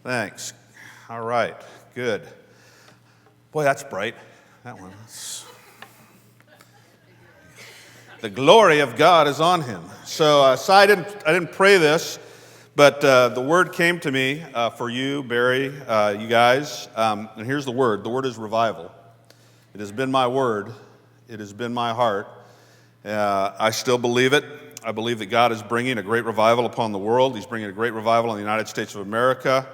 Thanks. All right, good. Boy, that's bright. That one. The glory of God is on him. So I didn't pray this, but the word came to me for you, Barry, you guys. And here's the word. The word is revival. It has been my word. It has been my heart. I still believe it. I believe that God is bringing a great revival upon the world. He's bringing a great revival in the United States of America.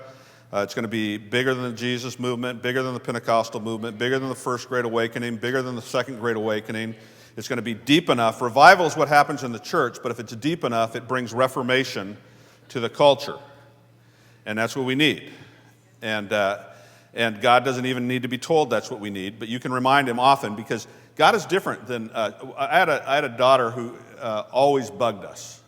It's going to be bigger than the Jesus movement, bigger than the Pentecostal movement, bigger than the First Great Awakening, bigger than the Second Great Awakening. It's going to be deep enough. Revival is what happens in the church, but if it's deep enough, it brings reformation to the culture. And that's what we need. And God doesn't even need to be told that's what we need, but you can remind him often because God is different than, I had a daughter who always bugged us.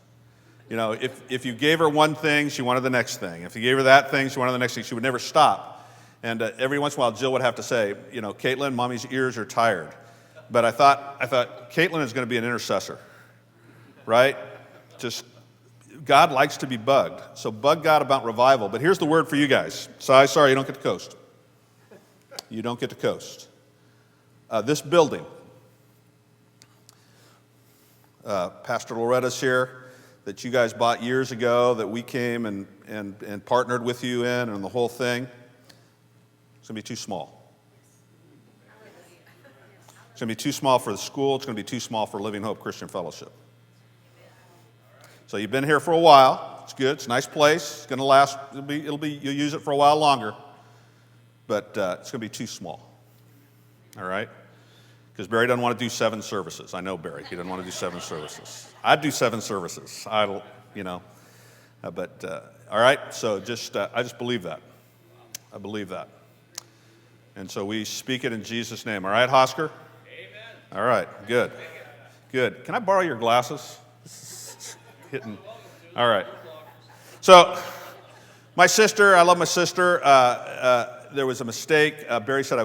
You know, if you gave her one thing, she wanted the next thing. If you gave her that thing, she wanted the next thing. She would never stop. And every once in a while, Jill would have to say, you know, Caitlin, Mommy's ears are tired. But I thought, Caitlin is going to be an intercessor, right? Just, God likes to be bugged. So bug God about revival. But here's the word for you guys. Sorry, you don't get to coast. You don't get to coast. This building, Pastor Loretta's here, that you guys bought years ago, that we came and partnered with you in, and the whole thing. It's going to be too small. It's going to be too small for the school. It's going to be too small for Living Hope Christian Fellowship. So you've been here for a while. It's good. It's a nice place. It's going to last. You'll use it for a while longer. But it's going to be too small. All right? Because Barry doesn't want to do 7 services. I know Barry. He doesn't want to do 7 services. I'd do 7 services. All right. So I just believe that. I believe that. And so we speak it in Jesus' name. All right, Hosker? Amen. All right. Good. Good. Can I borrow your glasses? Hitting. All right. So my sister, I love my sister. There was a mistake. Barry said I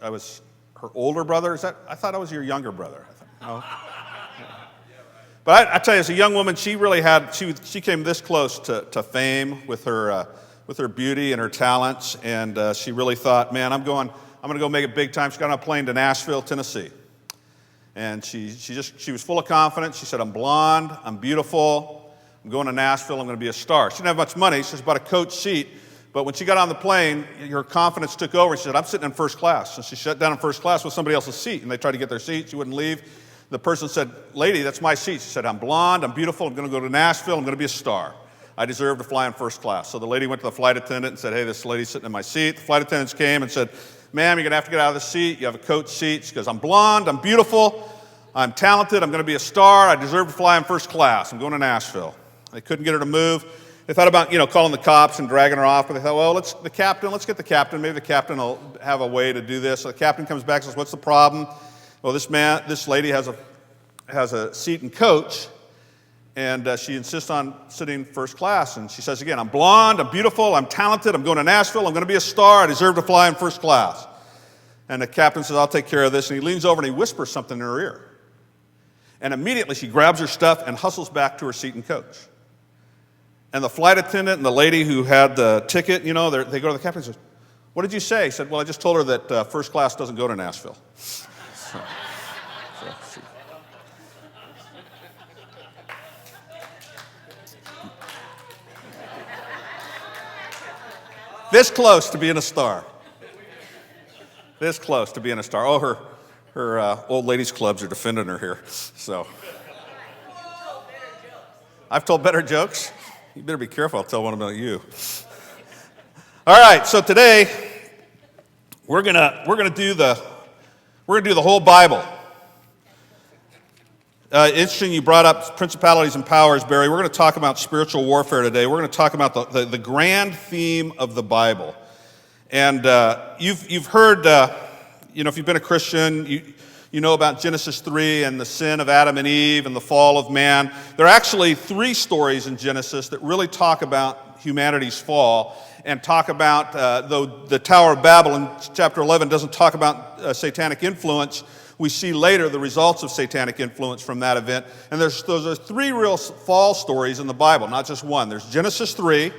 was her older brother. I thought I was your younger brother. No. But I tell you, as a young woman, she really she came this close to fame with her beauty and her talents, and she really thought, man, I'm going to go make it big time. She got on a plane to Nashville, Tennessee, and she was full of confidence. She said, I'm blonde, I'm beautiful, I'm going to Nashville, I'm going to be a star. She didn't have much money, so she bought a coach seat. But when she got on the plane, her confidence took over. She said, I'm sitting in first class. And she sat down in first class with somebody else's seat, and they tried to get their seat. She wouldn't leave. The person said, lady, that's my seat. She said, I'm blonde, I'm beautiful, I'm going to go to Nashville, I'm going to be a star. I deserve to fly in first class. So the lady went to the flight attendant and said, hey, this lady's sitting in my seat. The flight attendants came and said, ma'am, you're going to have to get out of the seat. You have a coach seat. She goes, I'm blonde, I'm beautiful, I'm talented, I'm going to be a star. I deserve to fly in first class. I'm going to Nashville. They couldn't get her to move. They thought about, calling the cops and dragging her off, but they thought, well, let's get the captain. Maybe the captain will have a way to do this. So the captain comes back and says, what's the problem? Well, this lady has a seat in coach, and she insists on sitting first class. And she says again, I'm blonde, I'm beautiful, I'm talented, I'm going to Nashville, I'm going to be a star, I deserve to fly in first class. And the captain says, I'll take care of this. And he leans over and he whispers something in her ear. And immediately she grabs her stuff and hustles back to her seat in coach. And the flight attendant and the lady who had the ticket, they go to the captain and say, what did you say? He said, well, I just told her that first class doesn't go to Nashville. This close to being a star. This close to being a star. Oh, her old ladies clubs are defending her here. So I've told better jokes. You better be careful. I'll tell one about you. All right. So today we're gonna do the whole Bible. Interesting. You brought up Principalities and Powers, Barry. We're going to talk about spiritual warfare today. We're going to talk about the grand theme of the Bible. And you've heard, if you've been a Christian, you know about Genesis 3 and the sin of Adam and Eve and the fall of man. There are actually 3 stories in Genesis that really talk about humanity's fall and talk about, though the Tower of Babel in chapter 11 doesn't talk about satanic influence, we see later the results of satanic influence from that event. And those are 3 real fall stories in the Bible, not just one. There's Genesis 3,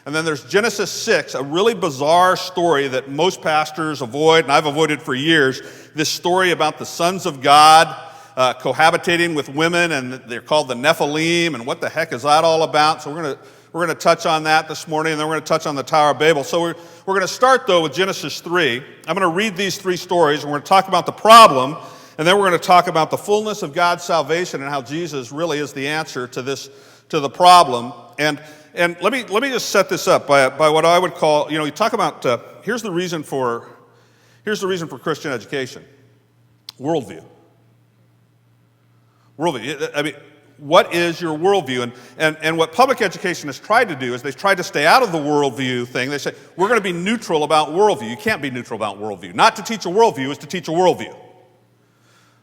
And then there's Genesis 6, a really bizarre story that most pastors avoid, and I've avoided for years, this story about the sons of God cohabitating with women, and they're called the Nephilim, and what the heck is that all about? So we're going to touch on that this morning, and then we're going to touch on the Tower of Babel. So we're going to start, though, with Genesis 3. I'm going to read these 3 stories, and we're going to talk about the problem, and then we're going to talk about the fullness of God's salvation and how Jesus really is the answer to the problem. And let me just set this up by what I would call, you talk about, here's the reason for Christian education. Worldview. Worldview. I mean, what is your worldview? And what public education has tried to do is they've tried to stay out of the worldview thing. They say, we're going to be neutral about worldview. You can't be neutral about worldview. Not to teach a worldview is to teach a worldview.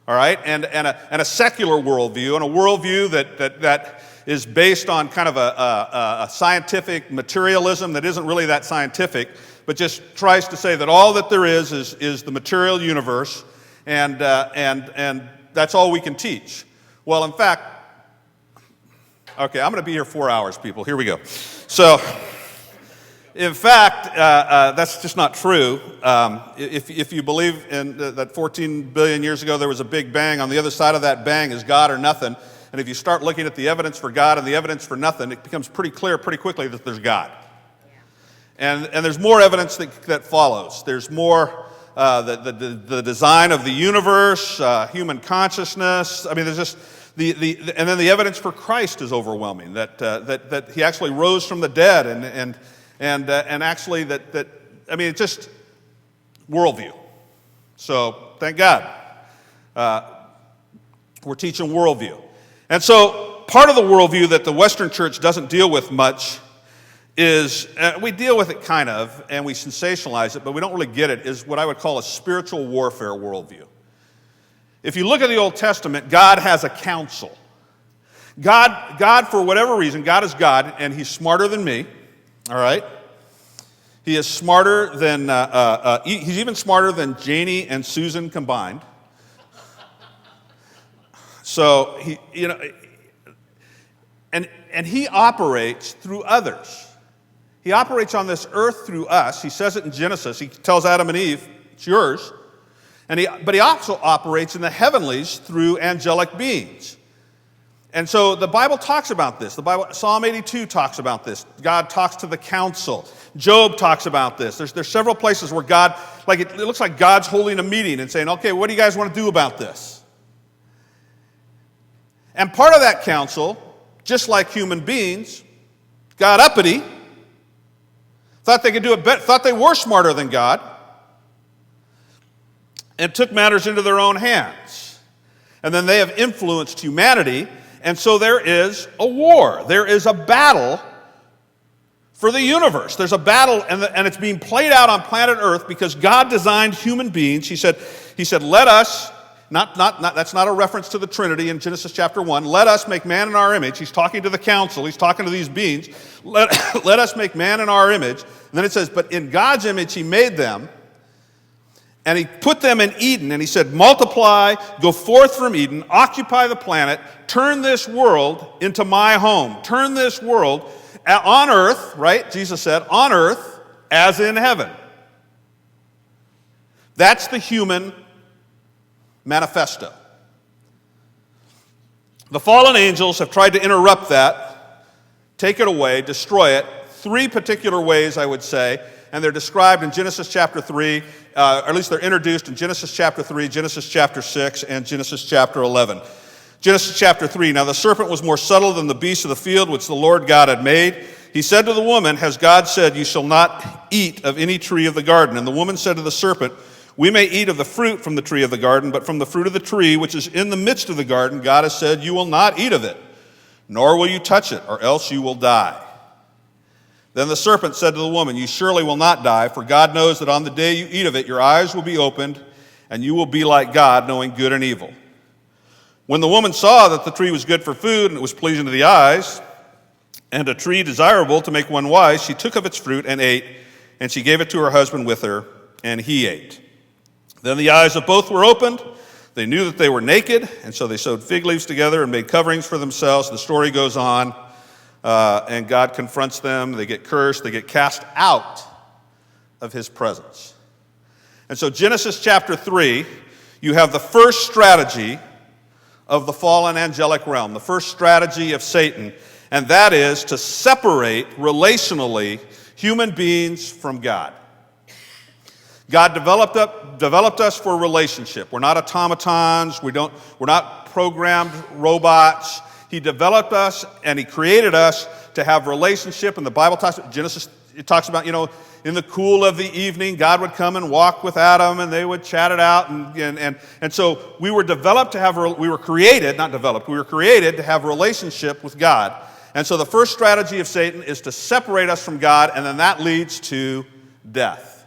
All right? And a secular worldview, and a worldview that is based on kind of a scientific materialism that isn't really that scientific, but just tries to say that all that there is the material universe, and that's all we can teach. Well, in fact, okay, I'm going to be here 4 hours, people. Here we go. So, in fact, that's just not true. If you believe in that 14 billion years ago there was a big bang, on the other side of that bang is God or nothing. And if you start looking at the evidence for God and the evidence for nothing, it becomes pretty clear pretty quickly that there's God. And there's more evidence that follows. There's more, the design of the universe, human consciousness. I mean, there's just, and then the evidence for Christ is overwhelming, that he actually rose from the dead, and actually I mean, it's just worldview. So, thank God. We're teaching worldview. And so, part of the worldview that the Western church doesn't deal with much is, we deal with it kind of, and we sensationalize it, but we don't really get it, is what I would call a spiritual warfare worldview. If you look at the Old Testament, God has a council. God, for whatever reason, God is God, and he's smarter than me, all right? He is smarter than, he's even smarter than Janie and Susan combined. So, and he operates through others. He operates on this earth through us. He says it in Genesis. He tells Adam and Eve, it's yours. But he also operates in the heavenlies through angelic beings. And so the Bible talks about this. Psalm 82 talks about this. God talks to the council. Job talks about this. There's several places where God, like it looks like God's holding a meeting and saying, okay, what do you guys want to do about this? And part of that council, just like human beings, got uppity, thought they could do it better, thought they were smarter than God, and took matters into their own hands. And then they have influenced humanity, and so there is a war. There is a battle for the universe. There's a battle, and it's being played out on planet Earth because God designed human beings. He said, let us, that's not a reference to the Trinity in Genesis chapter 1. Let us make man in our image. He's talking to the council. He's talking to these beings. Let us make man in our image. And then it says, but in God's image he made them, and he put them in Eden, and he said, multiply, go forth from Eden, occupy the planet, turn this world into my home. Turn this world on earth, right? Jesus said, on earth as in heaven. That's the human manifesto. The fallen angels have tried to interrupt that, take it away, destroy it, 3 particular ways, I would say, and they're described in Genesis chapter 3, or at least they're introduced in Genesis chapter 3, Genesis chapter 6, and Genesis chapter 11. Genesis chapter 3, now the serpent was more subtle than the beasts of the field which the Lord God had made. He said to the woman, has God said, you shall not eat of any tree of the garden? And the woman said to the serpent, we may eat of the fruit from the tree of the garden, but from the fruit of the tree which is in the midst of the garden, God has said, you will not eat of it, nor will you touch it, or else you will die. Then the serpent said to the woman, you surely will not die, for God knows that on the day you eat of it, your eyes will be opened, and you will be like God, knowing good and evil. When the woman saw that the tree was good for food, and it was pleasing to the eyes, and a tree desirable to make one wise, she took of its fruit and ate, and she gave it to her husband with her, and he ate. Then the eyes of both were opened. They knew that they were naked, and so they sewed fig leaves together and made coverings for themselves. The story goes on. and God confronts them. They get cursed. They get cast out of his presence. And so Genesis chapter 3, you have the first strategy of the fallen angelic realm, the first strategy of Satan, and that is to separate relationally human beings from God. God developed us for relationship. We're not automatons. We're not programmed robots. He developed us and he created us to have relationship. And the Bible talks about Genesis. It talks about, in the cool of the evening, God would come and walk with Adam, and they would chat it out. And so we were created to have a relationship with God. And so the first strategy of Satan is to separate us from God, and then that leads to death.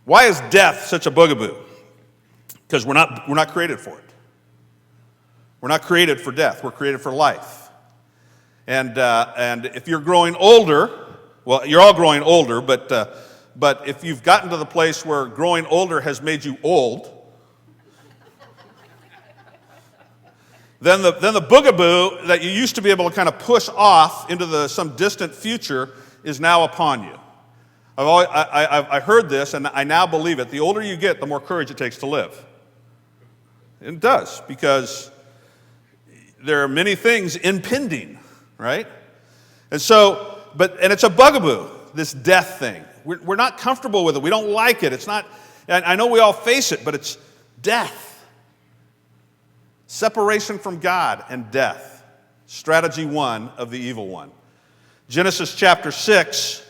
Why is death such a bugaboo? Because we're not created for it. We're not created for death. We're created for life. And if you're growing older, well, you're all growing older, but if you've gotten to the place where growing older has made you old, then the boogaboo that you used to be able to kind of push off into some distant future is now upon you. I've heard this, and I now believe it. The older you get, the more courage it takes to live. It does, because there are many things impending, right? And so, and it's a bugaboo, this death thing. We're not comfortable with it. We don't like it. It's not, and I know we all face it, but it's death. Separation from God and death. Strategy 1 of the evil one. Genesis chapter 6,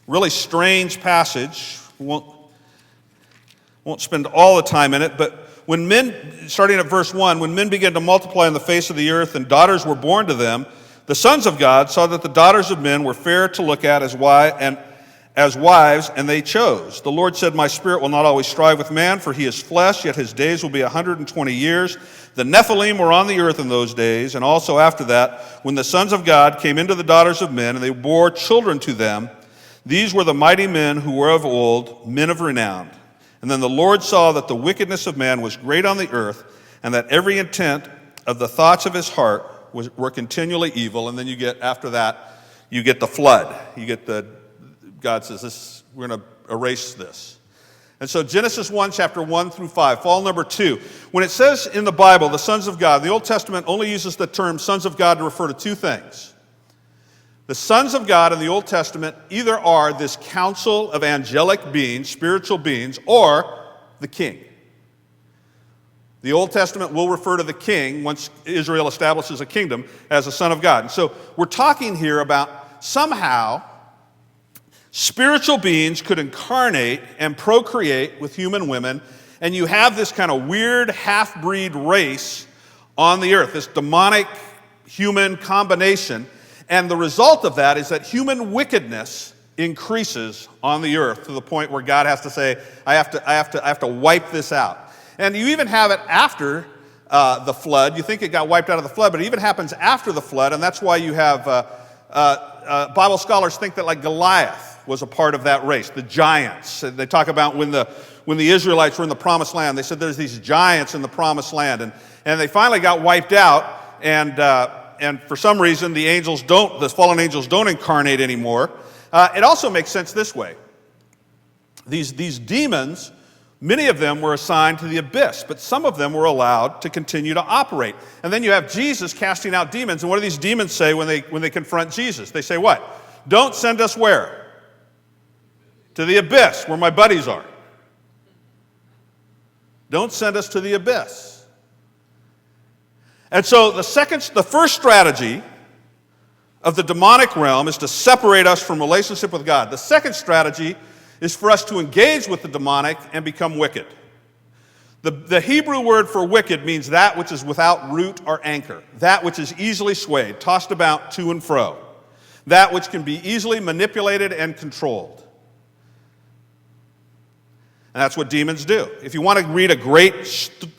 really strange passage. We won't spend all the time in it, but when men, starting at verse 1, when men began to multiply on the face of the earth and daughters were born to them, the sons of God saw that the daughters of men were fair to look at as wives, and they chose. The Lord said, "My spirit will not always strive with man, for he is flesh, yet his days will be 120 years. The Nephilim were on the earth in those days, and also after that, when the sons of God came into the daughters of men, and they bore children to them. These were the mighty men who were of old, men of renown. And then the Lord saw that the wickedness of man was great on the earth, and that every intent of the thoughts of his heart were continually evil." And then you get, after that, you get the flood. God says, we're going to erase this. And so Genesis 1, chapter 1 through 5, fall number 2. When it says in the Bible, the sons of God, the Old Testament only uses the term sons of God to refer to two things. The sons of God in the Old Testament either are this council of angelic beings, spiritual beings, or the king. The Old Testament will refer to the king, once Israel establishes a kingdom, as a son of God. And so we're talking here about somehow spiritual beings could incarnate and procreate with human women, and you have this kind of weird half-breed race on the earth, this demonic human combination, and the result of that is that human wickedness increases on the earth to the point where God has to say, I have to wipe this out. And you even have it after the flood. You think it got wiped out of the flood, but it even happens after the flood, and that's why you have Bible scholars think that like Goliath was a part of that race, the giants. They talk about when the Israelites were in the promised land, they said there's these giants in the promised land, and they finally got wiped out, and for some reason the fallen angels don't incarnate anymore. It also makes sense this way. These demons, many of them were assigned to the abyss, but some of them were allowed to continue to operate. And then you have Jesus casting out demons, and what do these demons say when they confront Jesus? They say what? Don't send us where? To the abyss, where my buddies are. Don't send us to the abyss. And so the first strategy of the demonic realm is to separate us from relationship with God. The second strategy is for us to engage with the demonic and become wicked. The Hebrew word for wicked means that which is without root or anchor, that which is easily swayed, tossed about to and fro, that which can be easily manipulated and controlled. And that's what demons do. If you want to read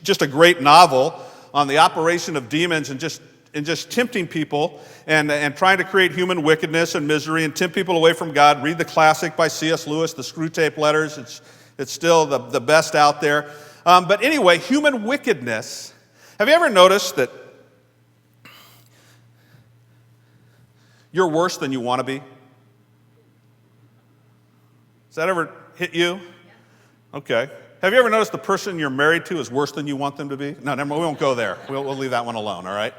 just a great novel on the operation of demons and just tempting people and trying to create human wickedness and misery and tempt people away from God, read the classic by C.S. Lewis, The Screwtape Letters. It's still the best out there. But anyway, human wickedness. Have you ever noticed that You're worse than you want to be? Has that ever hit you? Okay. Have you ever noticed the person you're married to is worse than you want them to be? No, never mind. We won't go there. We'll leave that one alone, all right?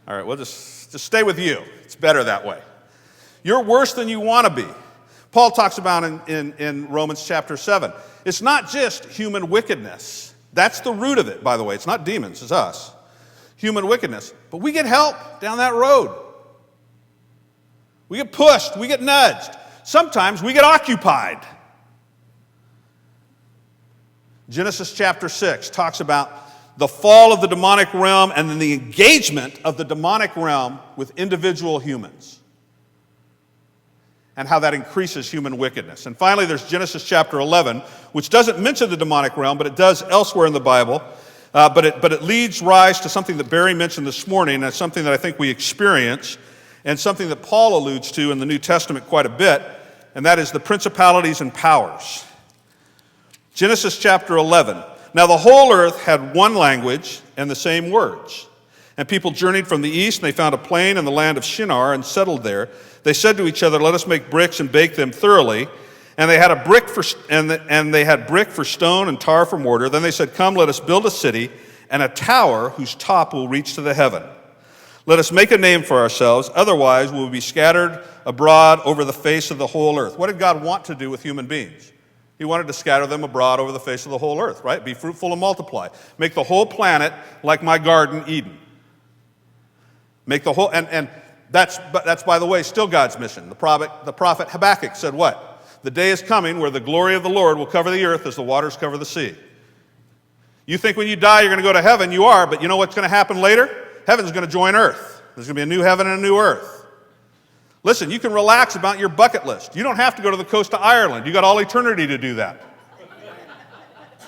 All right, we'll just stay with you. It's better that way. You're worse than you want to be. Paul talks about in Romans chapter 7. It's not just human wickedness. That's the root of it, by the way. It's not demons, it's us. Human wickedness. But we get help down that road. We get pushed, we get nudged. Sometimes we get occupied. Genesis chapter 6 talks about the fall of the demonic realm and then the engagement of the demonic realm with individual humans and how that increases human wickedness. And finally, there's Genesis chapter 11, which doesn't mention the demonic realm, but it does elsewhere in the Bible. But it leads rise to something that Barry mentioned this morning, and it's something that I think we experience, and something that Paul alludes to in the New Testament quite a bit, and that is the principalities and powers. Genesis chapter 11. Now the whole earth had one language and the same words. And people journeyed from the east, and they found a plain in the land of Shinar and settled there. They said to each other, "Let us make bricks and bake them thoroughly." And they had brick for stone and tar for mortar. Then they said, "Come, let us build a city and a tower whose top will reach to the heaven. Let us make a name for ourselves, otherwise we will be scattered abroad over the face of the whole earth." What did God want to do with human beings? He wanted to scatter them abroad over the face of the whole earth, right? Be fruitful and multiply. Make the whole planet like my garden, Eden. Make the whole, and that's by the way, still God's mission. The prophet Habakkuk said what? The day is coming where the glory of the Lord will cover the earth as the waters cover the sea. You think when you die you're going to go to heaven, you are, but you know what's going to happen later? Heaven's going to join earth. There's going to be a new heaven and a new earth. Listen, you can relax about your bucket list. You don't have to go to the coast of Ireland. You got all eternity to do that.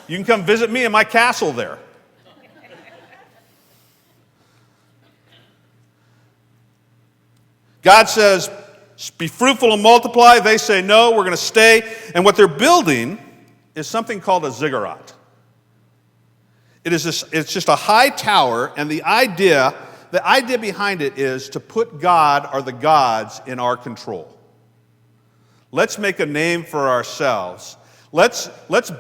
You can come visit me in my castle there. God says, be fruitful and multiply. They say, no, we're going to stay. And what they're building is something called a ziggurat. It's just a high tower, and the idea behind it is to put God or the gods in our control. Let's make a name for ourselves. Let's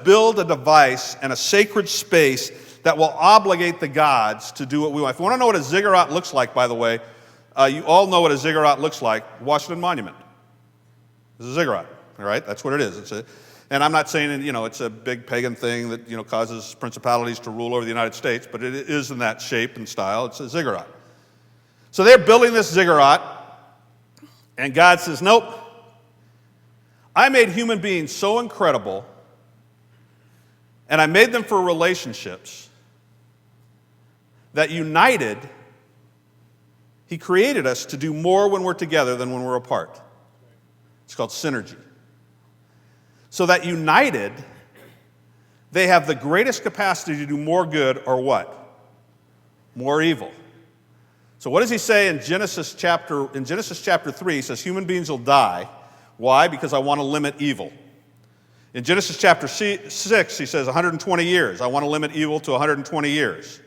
build a device and a sacred space that will obligate the gods to do what we want. If you want to know what a ziggurat looks like, by the way, you all know what a ziggurat looks like. Washington Monument. It's a ziggurat, all right? That's what it is. And I'm not saying, it's a big pagan thing that, causes principalities to rule over the United States, but it is in that shape and style. It's a ziggurat. So they're building this ziggurat, and God says, nope. I made human beings so incredible, and I made them for relationships that united, He created us to do more when we're together than when we're apart. It's called synergy. So that united, they have the greatest capacity to do more good or what? More evil. So what does he say in Genesis chapter 3? He says human beings will die. Why? Because I want to limit evil. In Genesis chapter 6, he says 120 years. I want to limit evil to 120 years.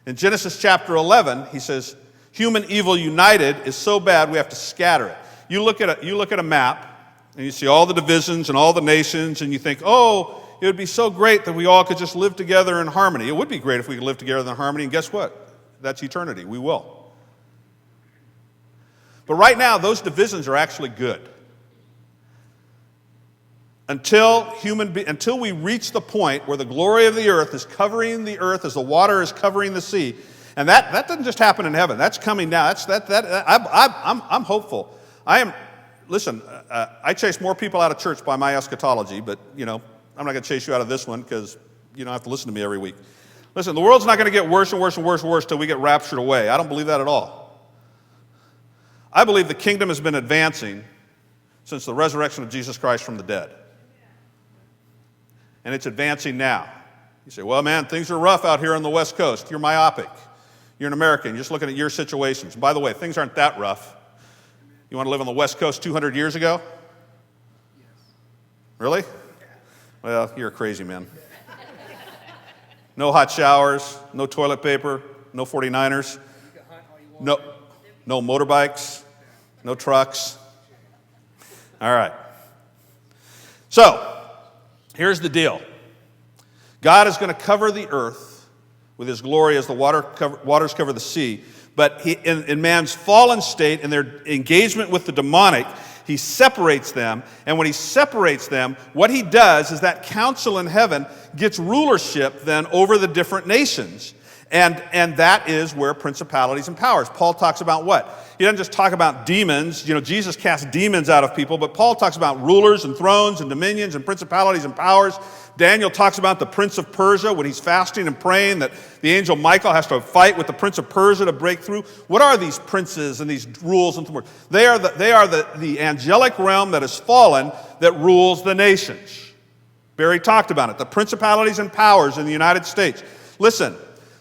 In Genesis chapter 11, he says human evil united is so bad we have to scatter it. You look at a map, and you see all the divisions and all the nations, and you think, oh, it would be so great that we all could just live together in harmony. It would be great if we could live together in harmony, and guess what? That's eternity. We will. But right now, those divisions are actually good. Until we reach the point where the glory of the earth is covering the earth as the water is covering the sea, and that doesn't just happen in heaven. That's coming now. I'm hopeful. Listen, I chase more people out of church by my eschatology, but, I'm not going to chase you out of this one because you don't have to listen to me every week. Listen, the world's not going to get worse and worse and worse and worse till we get raptured away. I don't believe that at all. I believe the kingdom has been advancing since the resurrection of Jesus Christ from the dead. And it's advancing now. You say, well, man, things are rough out here on the West Coast. You're myopic. You're an American. You're just looking at your situations. By the way, things aren't that rough. You want to live on the West Coast 200 years ago? Yes. Really? Well, you're a crazy man. No hot showers, no toilet paper, no 49ers, no motorbikes. no trucks. All right. So, here's the deal. God is going to cover the earth with his glory as the waters cover the sea. But in man's fallen state, in their engagement with the demonic, he separates them. And when he separates them, what he does is that council in heaven gets rulership then over the different nations. And that is where principalities and powers. Paul talks about what? He doesn't just talk about demons. You know, Jesus cast demons out of people, but Paul talks about rulers and thrones and dominions and principalities and powers. Daniel talks about the prince of Persia when he's fasting and praying that the angel Michael has to fight with the prince of Persia to break through. What are these princes and these rules and things? They are the angelic realm that has fallen that rules the nations. Barry talked about it. The principalities and powers in the United States. Listen.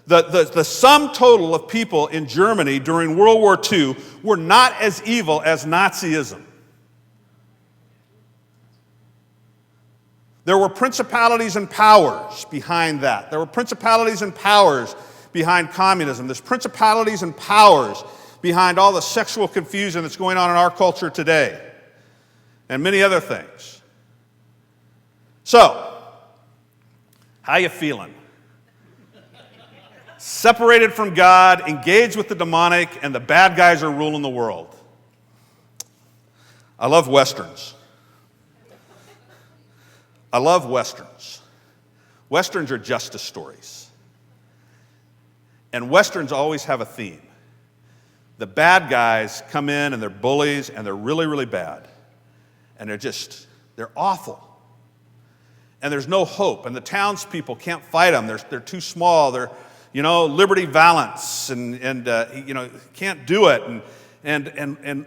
The sum total of people in Germany during World War II were not as evil as Nazism. There were principalities and powers behind that. There were principalities and powers behind communism. There's principalities and powers behind all the sexual confusion that's going on in our culture today, and many other things. So, how you feeling? Separated from God, engaged with the demonic, and the bad guys are ruling the world. I love Westerns. I love Westerns. Westerns are justice stories. And Westerns always have a theme. The bad guys come in and they're bullies and they're really, really bad. And they're awful. And there's no hope. And the townspeople can't fight them. They're too small. They're liberty valance, and can't do it, and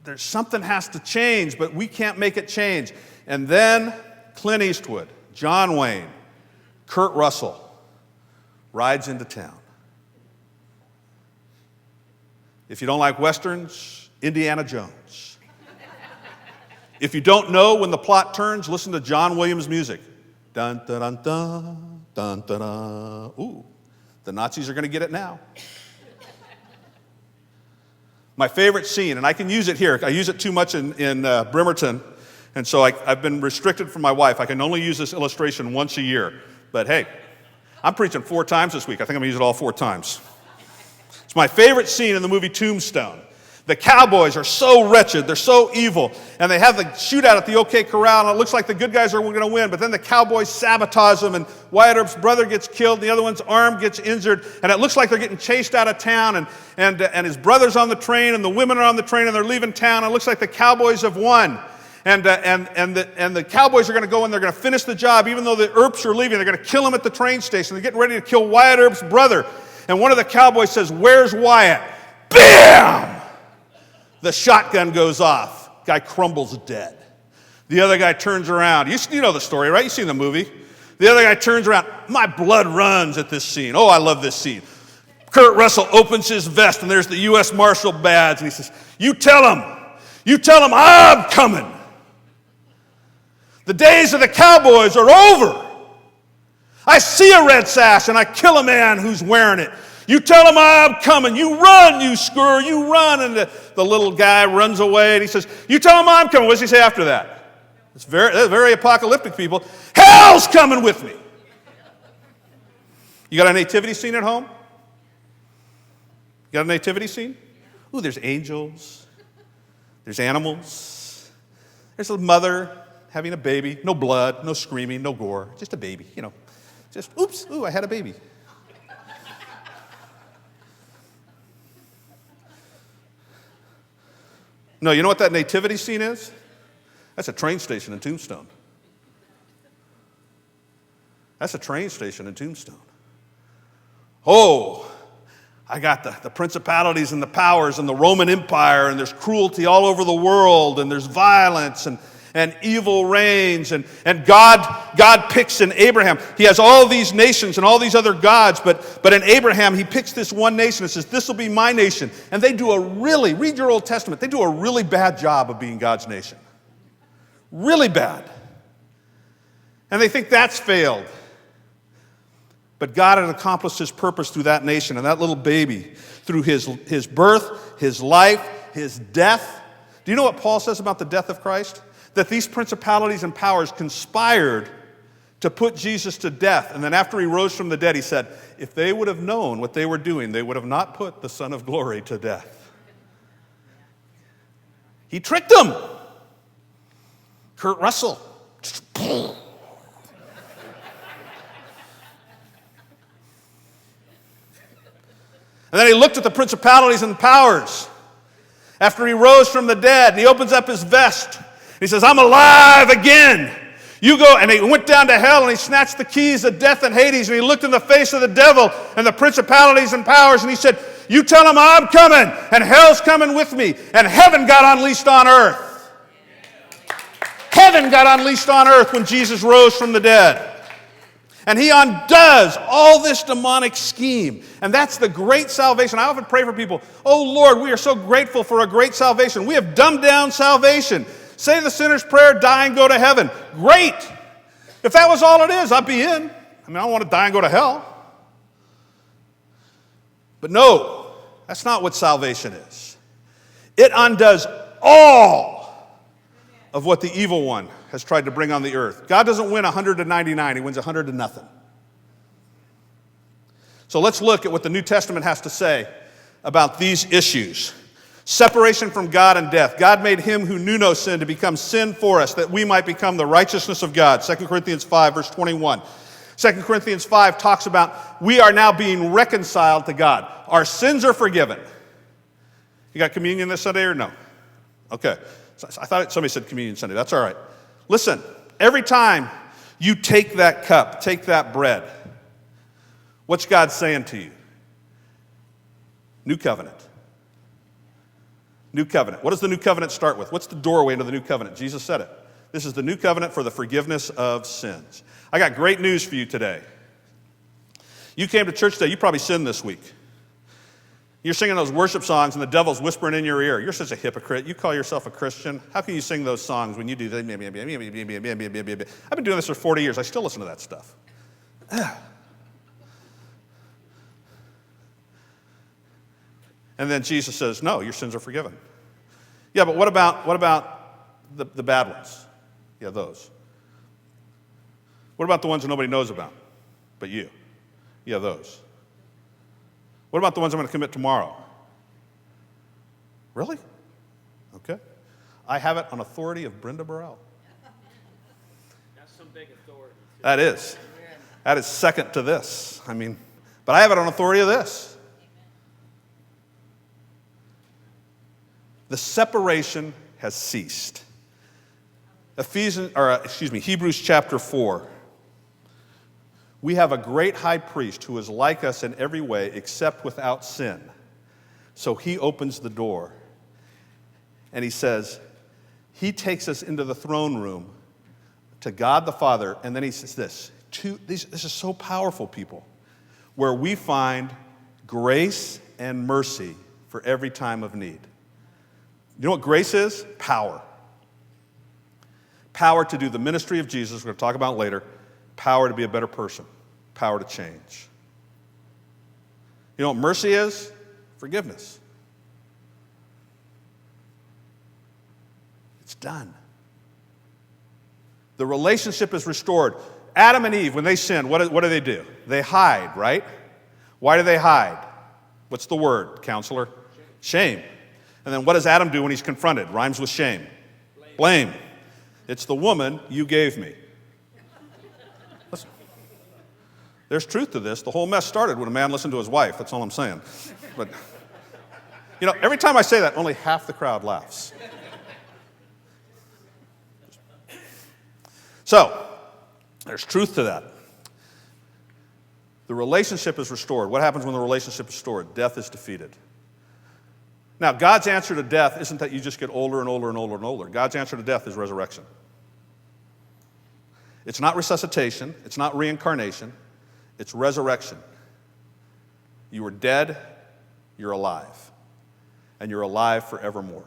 there's something has to change, but we can't make it change. And then Clint Eastwood, John Wayne, Kurt Russell rides into town. If you don't like Westerns, Indiana Jones. If you don't know when the plot turns, listen to John Williams' music. Dun dun dun dun dun dun dun. Ooh. The Nazis are going to get it now. My favorite scene, and I can use it here. I use it too much in Bremerton, and so I've been restricted from my wife. I can only use this illustration once a year. But hey, I'm preaching 4 times this week. I think I'm going to use it all 4 times. It's my favorite scene in the movie Tombstone. The cowboys are so wretched, they're so evil, and they have the shootout at the OK Corral, and it looks like the good guys are going to win, but then the cowboys sabotage them, and Wyatt Earp's brother gets killed, and the other one's arm gets injured, and it looks like they're getting chased out of town, and his brother's on the train, and the women are on the train, and they're leaving town, and it looks like the cowboys have won. And the cowboys are going to go and they're going to finish the job, even though the Earps are leaving. They're going to kill him at the train station. They're getting ready to kill Wyatt Earp's brother. And one of the cowboys says, "Where's Wyatt?" Bam! The shotgun goes off. Guy crumbles dead. The other guy turns around. You know the story, right? You've seen the movie. The other guy turns around. My blood runs at this scene. Oh, I love this scene. Kurt Russell opens his vest, and there's the U.S. Marshal badge, and he says, you tell him I'm coming. The days of the cowboys are over. I see a red sash, and I kill a man who's wearing it. You tell him I'm coming. You run, you screw, you run. And the little guy runs away, and he says, you tell him I'm coming. What does he say after that? It's very apocalyptic, people. Hell's coming with me. You got a nativity scene at home? You got a nativity scene? Ooh, there's angels. There's animals. There's a mother having a baby. No blood, no screaming, no gore. Just a baby, Just, oops, ooh, I had a baby. No, you know what that nativity scene is? That's a train station in Tombstone. That's a train station in Tombstone. Oh, I got the principalities and the powers and the Roman Empire, and there's cruelty all over the world, and there's violence, and evil reigns, and God picks in Abraham. He has all these nations and all these other gods, but in Abraham, he picks this one nation and says, this will be my nation. And they do read your Old Testament, they do a really bad job of being God's nation. Really bad. And they think that's failed. But God had accomplished his purpose through that nation and that little baby, through his birth, his life, his death, Do you know what Paul says about the death of Christ? That these principalities and powers conspired to put Jesus to death. And then after he rose from the dead, he said, if they would have known what they were doing, they would have not put the Son of Glory to death. He tricked them. Kurt Russell. And then he looked at the principalities and powers after he rose from the dead, and he opens up his vest. He says, I'm alive again. You go, and he went down to hell, and he snatched the keys of death and Hades, and he looked in the face of the devil and the principalities and powers, and he said, you tell them I'm coming, and hell's coming with me, and heaven got unleashed on earth. Heaven got unleashed on earth when Jesus rose from the dead. And he undoes all this demonic scheme. And that's the great salvation. I often pray for people, oh Lord, we are so grateful for a great salvation. We have dumbed down salvation. Say the sinner's prayer, die and go to heaven. Great. If that was all it is, I'd be in. I mean, I don't want to die and go to hell. But no, that's not what salvation is. It undoes all of what the evil one has tried to bring on the earth. God doesn't win 100 to 99. He wins 100 to nothing. So let's look at what the New Testament has to say about these issues. Separation from God and death. God made him who knew no sin to become sin for us, that we might become the righteousness of God. 2 Corinthians 5, verse 21. 2 Corinthians 5 talks about we are now being reconciled to God. Our sins are forgiven. You got communion this Sunday or no? Okay. I thought somebody said communion Sunday. That's all right. Listen, every time you take that cup, take that bread, what's God saying to you? New covenant. New covenant. What does the new covenant start with? What's the doorway into the new covenant? Jesus said it. This is the new covenant for the forgiveness of sins. I got great news for you today. You came to church today, you probably sinned this week. You're singing those worship songs and the devil's whispering in your ear. You're such a hypocrite. You call yourself a Christian. How can you sing those songs when you do that? I've been doing this for 40 years. I still listen to that stuff. And then Jesus says, no, your sins are forgiven. Yeah, but what about the bad ones? Yeah, those. What about the ones that nobody knows about but you? Yeah, those. What about the ones I'm going to commit tomorrow? Really? Okay. I have it on authority of Brenda Burrell. That's some big authority. That is. That is second to this. I mean, but I have it on authority of this. The separation has ceased. Hebrews chapter 4. We have a great high priest who is like us in every way except without sin. So he opens the door and he says, he takes us into the throne room to God the Father, and then he says this is so powerful, people, where we find grace and mercy for every time of need. You know what grace is? Power. Power to do the ministry of Jesus, we're going to talk about later. Power to be a better person. Power to change. You know what mercy is? Forgiveness. It's done. The relationship is restored. Adam and Eve, when they sin, what do they do? They hide, right? Why do they hide? What's the word, counselor? Shame. And then what does Adam do when he's confronted? Rhymes with shame. Blame. It's the woman you gave me. Listen, there's truth to this. The whole mess started when a man listened to his wife. That's all I'm saying. But, you know, every time I say that, only half the crowd laughs. So, there's truth to that. The relationship is restored. What happens when the relationship is restored? Death is defeated. Now, God's answer to death isn't that you just get older and older and older and older. God's answer to death is resurrection. It's not resuscitation. It's not reincarnation. It's resurrection. You were dead, you're alive. And you're alive forevermore.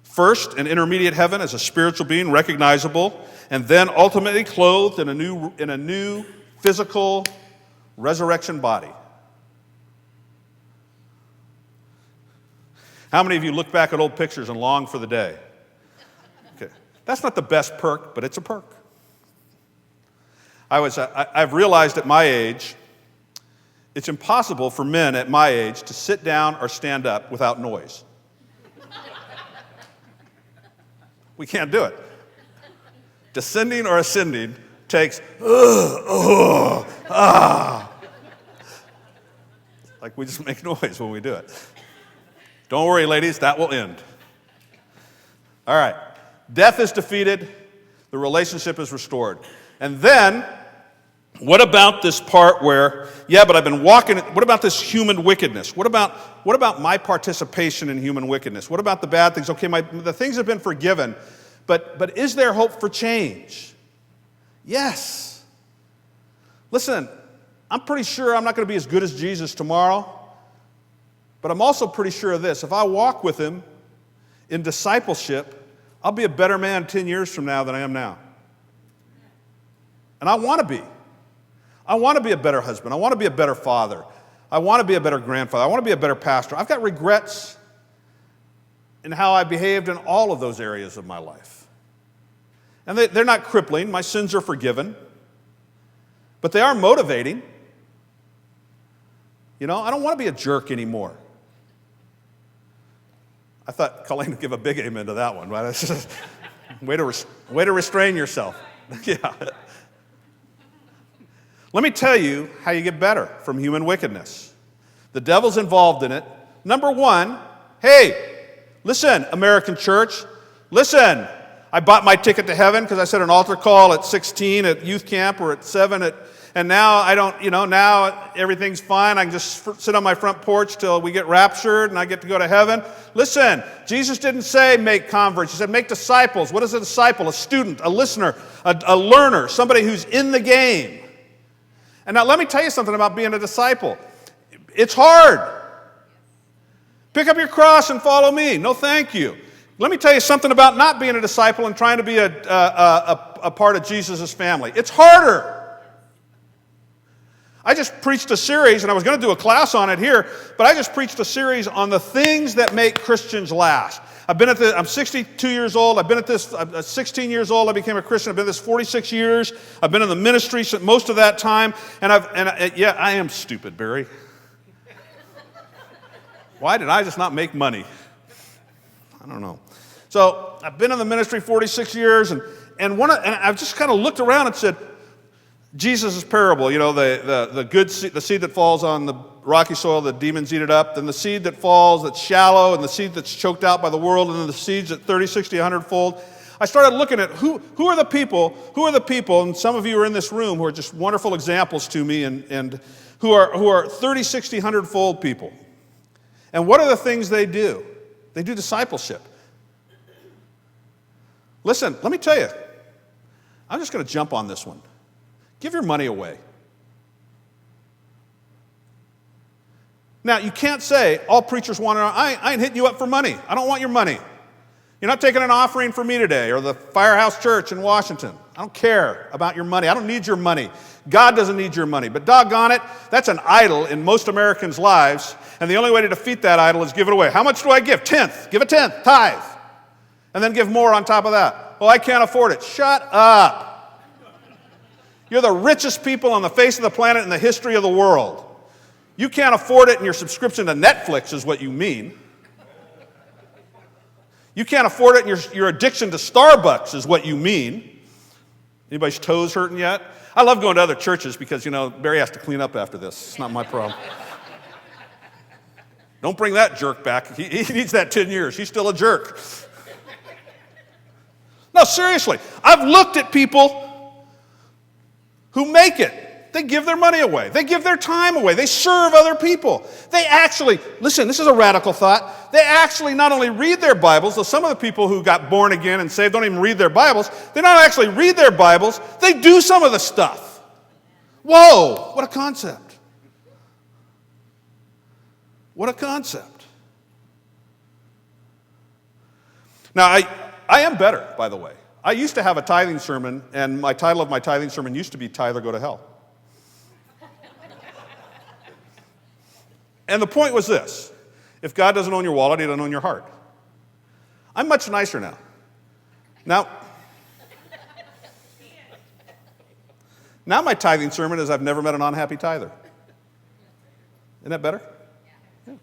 First, an intermediate heaven as a spiritual being, recognizable, and then ultimately clothed in a new physical resurrection body. How many of you look back at old pictures and long for the day? Okay. That's not the best perk, but it's a perk. I've realized at my age, it's impossible for men at my age to sit down or stand up without noise. We can't do it. Descending or ascending takes, like we just make noise when we do it. Don't worry, ladies, that will end. All right. Death is defeated. The relationship is restored. And then, what about this part where, yeah, but I've been walking, what about this human wickedness? What about my participation in human wickedness? What about the bad things? Okay, the things have been forgiven, but is there hope for change? Yes. Listen, I'm pretty sure I'm not going to be as good as Jesus tomorrow, but I'm also pretty sure of this. If I walk with him in discipleship, I'll be a better man 10 years from now than I am now. And I want to be. I want to be a better husband. I want to be a better father. I want to be a better grandfather. I want to be a better pastor. I've got regrets in how I behaved in all of those areas of my life. And they're not crippling. My sins are forgiven. But they are motivating. You know, I don't want to be a jerk anymore. I thought Colleen would give a big amen to that one. Right? Way to restrain yourself. Yeah. Let me tell you how you get better from human wickedness. The devil's involved in it. Number one, hey, listen, American church, listen. I bought my ticket to heaven because I said an altar call at 16 at youth camp or at 7 and now I don't, now everything's fine. I can just sit on my front porch till we get raptured and I get to go to heaven. Listen, Jesus didn't say make converts. He said make disciples. What is a disciple? A student, a listener, a learner, somebody who's in the game. And now let me tell you something about being a disciple. It's hard. Pick up your cross and follow me. No, thank you. Let me tell you something about not being a disciple and trying to be a part of Jesus' family. It's harder. I just preached a series, and I was going to do a class on it here, but I just preached a series on the things that make Christians last. I'm 62 years old. I've been at this, 16 years old. I became a Christian. I've been at this 46 years. I've been in the ministry most of that time. Yeah, I am stupid, Barry. Why did I just not make money? I don't know. So I've been in the ministry 46 years, and I've just kind of looked around and said, Jesus' parable, the good seed, the seed that falls on the rocky soil, the demons eat it up, then the seed that falls that's shallow, and the seed that's choked out by the world, and then the seeds at 30, 60, 100-fold. I started looking at who are the people, and some of you are in this room who are just wonderful examples to me, and who are 30, 60, 100-fold people. And what are the things they do? They do discipleship. Listen, let me tell you, I'm just going to jump on this one. Give your money away. Now, you can't say, all preachers want to, I ain't hitting you up for money. I don't want your money. You're not taking an offering for me today or the Firehouse Church in Washington. I don't care about your money. I don't need your money. God doesn't need your money. But doggone it, that's an idol in most Americans' lives, and the only way to defeat that idol is give it away. How much do I give? Tenth. Give a tenth. Tithe. And then give more on top of that. Well, I can't afford it. Shut up. You're the richest people on the face of the planet in the history of the world. You can't afford it, and your subscription to Netflix is what you mean. You can't afford it, and your addiction to Starbucks is what you mean. Anybody's toes hurting yet? I love going to other churches because, Barry has to clean up after this. It's not my problem. Don't bring that jerk back. He needs that 10 years. He's still a jerk. No, seriously. I've looked at people who make it. They give their money away. They give their time away. They serve other people. They actually, listen, this is a radical thought. They actually not only read their Bibles, though some of the people who got born again and saved don't even read their Bibles. They not actually read their Bibles. They do some of the stuff. Whoa, what a concept. What a concept. Now, I am better, by the way. I used to have a tithing sermon, and my title of my tithing sermon used to be Tithe or Go to Hell. And the point was this. If God doesn't own your wallet, he doesn't own your heart. I'm much nicer now. Now my tithing sermon is I've never met an unhappy tither. Isn't that better? Yeah,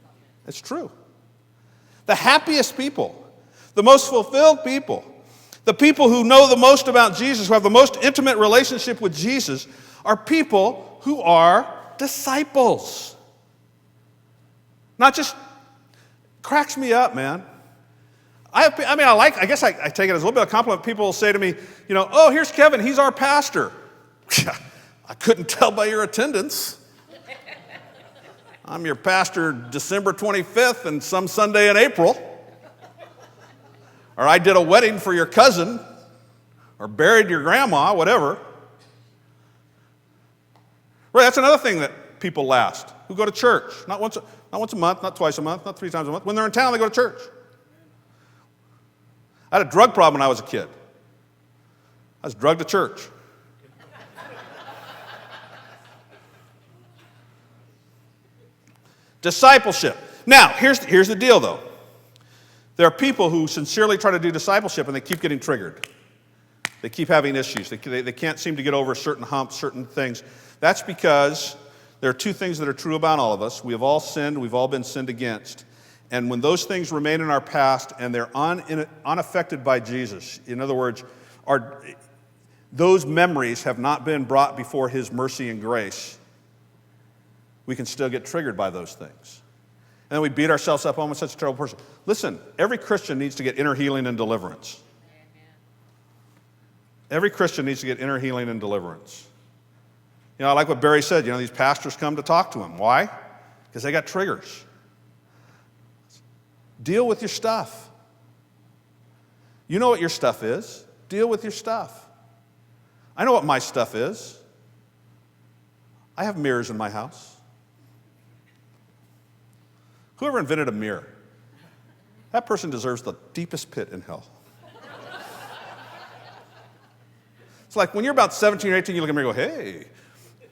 it's true. The happiest people, the most fulfilled people, the people who know the most about Jesus, who have the most intimate relationship with Jesus, are people who are disciples. Not just cracks me up, man. I guess I take it as a little bit of a compliment. People will say to me, oh, here's Kevin, he's our pastor. I couldn't tell by your attendance. I'm your pastor December 25th and some Sunday in April. Or I did a wedding for your cousin, or buried your grandma, whatever. Right, that's another thing that people last, who go to church. Not once a month, not twice a month, not 3 times a month. When they're in town, they go to church. I had a drug problem when I was a kid. I was drugged to church. Discipleship. Now, here's the deal, though. There are people who sincerely try to do discipleship, and they keep getting triggered. They keep having issues. They can't seem to get over certain humps, certain things. That's because there are two things that are true about all of us. We have all sinned. We've all been sinned against. And when those things remain in our past and they're unaffected by Jesus, in other words, those memories have not been brought before his mercy and grace, we can still get triggered by those things. And then we beat ourselves up, oh, I'm such a terrible person. Listen, every Christian needs to get inner healing and deliverance. Every Christian needs to get inner healing and deliverance. I like what Barry said, these pastors come to talk to him. Why? Because they got triggers. Deal with your stuff. You know what your stuff is. Deal with your stuff. I know what my stuff is. I have mirrors in my house. Whoever invented a mirror, that person deserves the deepest pit in hell. It's like when you're about 17 or 18, you look at the mirror and go, hey.